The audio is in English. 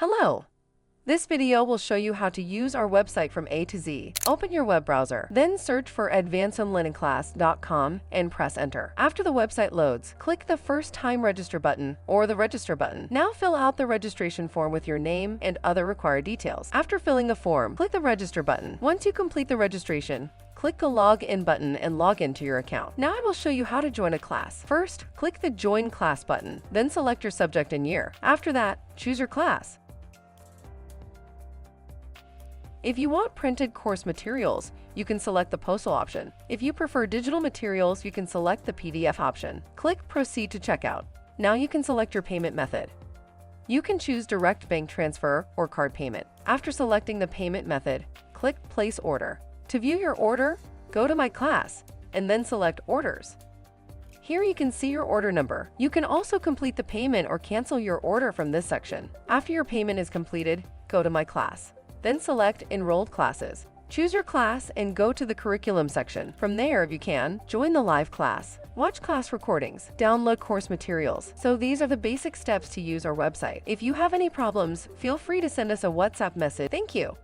Hello! This video will show you how to use our website from A to Z. Open your web browser, then search for aocedu.lk and press enter. After the website loads, click the first time register button or the register button. Now fill out the registration form with your name and other required details. After filling the form, click the register button. Once you complete the registration, click the login button and log into your account. Now I will show you how to join a class. First, click the join class button, then select your subject and year. After that, choose your class. If you want printed course materials, you can select the postal option. If you prefer digital materials, you can select the PDF option. Click Proceed to checkout. Now you can select your payment method. You can choose direct bank transfer or card payment. After selecting the payment method, click Place Order. To view your order, go to My Class and then select Orders. Here you can see your order number. You can also complete the payment or cancel your order from this section. After your payment is completed, go to My Class. Then select Enrolled Classes. Choose your class and go to the Curriculum section. From there, if you can, join the live class. Watch class recordings, download course materials. So these are the basic steps to use our website. If you have any problems, feel free to send us a WhatsApp message. Thank you.